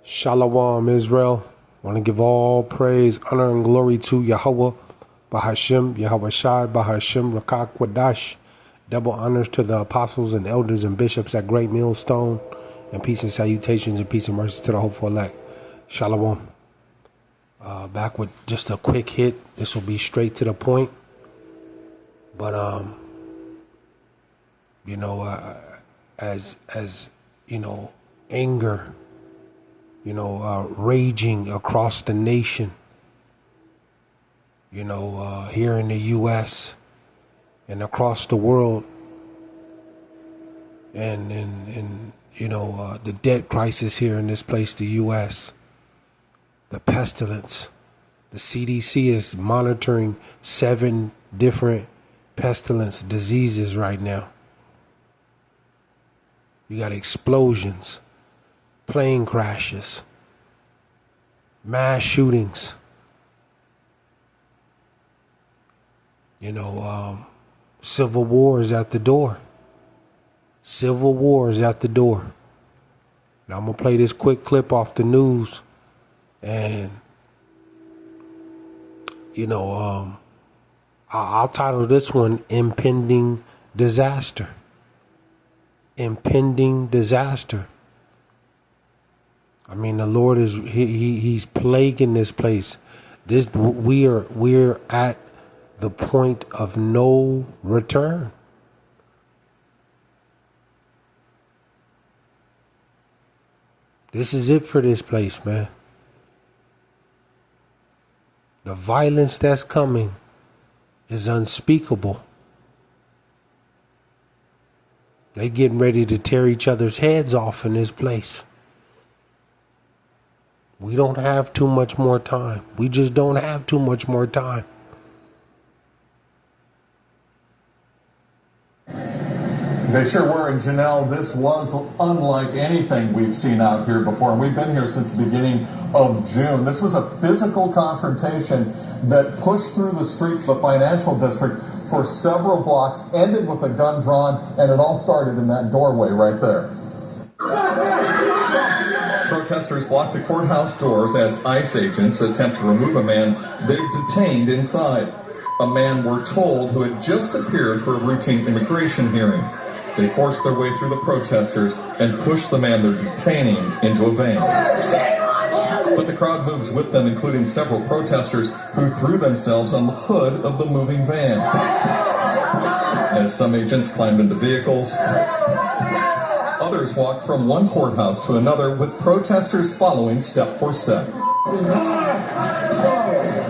Shalom, Israel. Want to give all praise, honor, and glory to YAHAWAH, BAHASHAM, YAHAWASHI, BAHASHAM, Rakak Wadash. Double honors to the apostles and elders and bishops at Great Millstone. And peace and salutations and peace and mercy to the hopeful elect. Shalom. Back with just a quick hit. This will be straight to the point. But, as anger, raging across the nation, here in the U.S. and across the world, and the debt crisis here in this place, the U.S., the pestilence. The CDC is monitoring 7 different pestilence diseases right now. You got explosions, plane crashes, mass shootings, civil war is at the door. Civil war is at the door. Now I'm going to play this quick clip off the news, and I'll title this one Impending Disaster. Impending disaster. I mean, the Lord is he's plaguing this place. We're at the point of no return. This is it for this place, man. The violence that's coming is unspeakable. They getting ready to tear each other's heads off in this place. We don't have too much more time. We just don't have too much more time. They sure were, and Janelle, this was unlike anything we've seen out here before. And we've been here since the beginning of June. This was a physical confrontation that pushed through the streets of the financial district for several blocks, ended with a gun drawn, and it all started in that doorway right there. Protesters blocked the courthouse doors as ICE agents attempt to remove a man they've detained inside. A man, we're told, who had just appeared for a routine immigration hearing. They forced their way through the protesters and pushed the man they're detaining into a van. But the crowd moves with them, including several protesters who threw themselves on the hood of the moving van. As some agents climbed into vehicles, others walked from one courthouse to another, with protesters following step for step.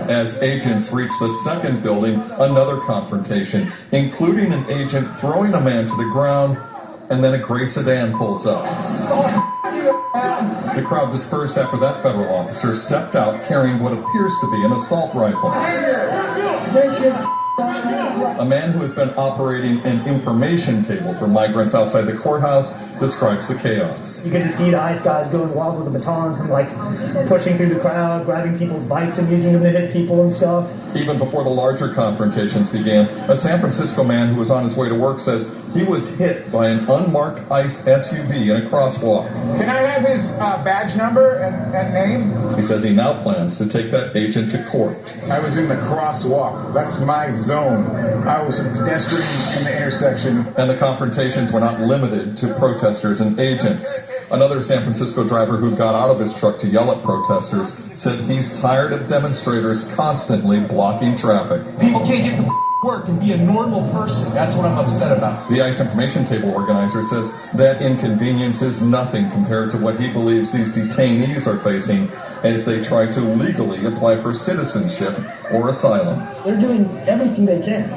As agents reach the second building, another confrontation, including an agent throwing a man to the ground, and then a gray sedan pulls up. The crowd dispersed after that federal officer stepped out carrying what appears to be an assault rifle. A man who has been operating an information table for migrants outside the courthouse describes the chaos. You get to see the ICE guys going wild with the batons and pushing through the crowd, grabbing people's bikes and using them to hit people and stuff. Even before the larger confrontations began, a San Francisco man who was on his way to work says he was hit by an unmarked ICE SUV in a crosswalk. Can I have his badge number and name? He says he now plans to take that agent to court. I was in the crosswalk. That's my zone. I was a pedestrian in the intersection. And the confrontations were not limited to protesters and agents. Another San Francisco driver who got out of his truck to yell at protesters said he's tired of demonstrators constantly blocking traffic. People can't get to work and be a normal person. That's what I'm upset about. The ICE information table organizer says that inconvenience is nothing compared to what he believes these detainees are facing as they try to legally apply for citizenship or asylum. They're doing everything they can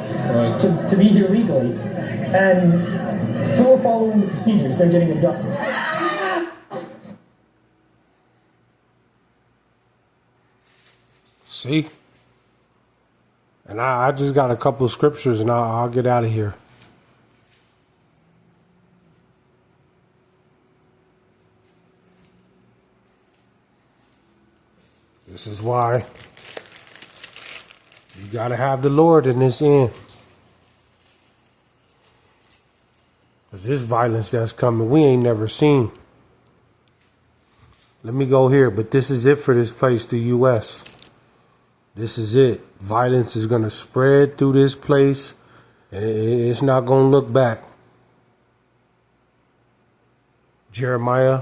to be here legally, and for following the procedures, they're getting abducted. See? And I just got a couple of scriptures, and I'll get out of here. This is why you got to have the Lord in this end. Because this violence that's coming, we ain't never seen. Let me go here, but this is it for this place, the U.S. This is it. Violence is going to spread through this place, and it's not going to look back. Jeremiah.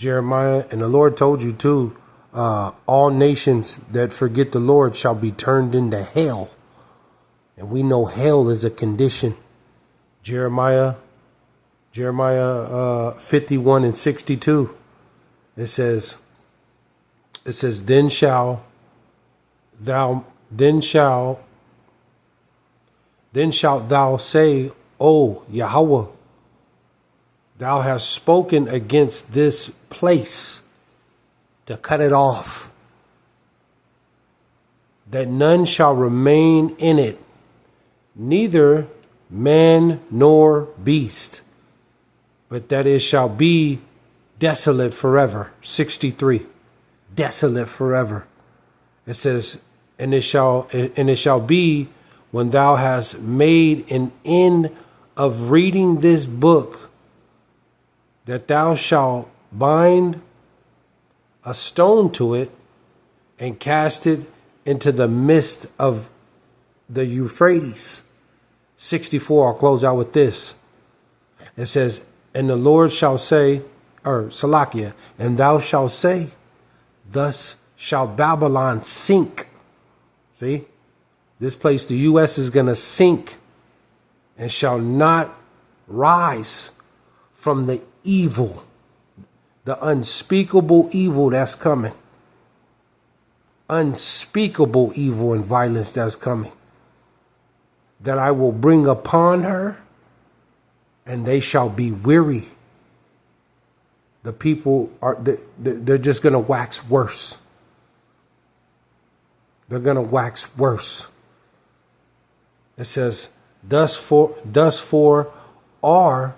And the Lord told you too, all nations that forget the Lord shall be turned into hell. And we know hell is a condition. Jeremiah 51 and 62. It says, then shalt thou say, O Yahawah, thou hast spoken against this place to cut it off, that none shall remain in it, neither man nor beast, but that it shall be desolate forever. 63. Desolate forever. It says, and it shall be when thou hast made an end of reading this book, that thou shalt bind a stone to it and cast it into the midst of the Euphrates. 64, I'll close out with this. It says, and the Lord shall say, or Salakia, and thou shalt say, thus shall Babylon sink. See, this place, the U.S. is going to sink and shall not rise from the evil, the unspeakable evil that's coming. Unspeakable evil and violence that's coming, that I will bring upon her, and they shall be weary. The people they're just going to wax worse. They're going to wax worse. It says, thus for are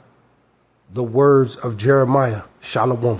the words of Jeremiah. Shalom.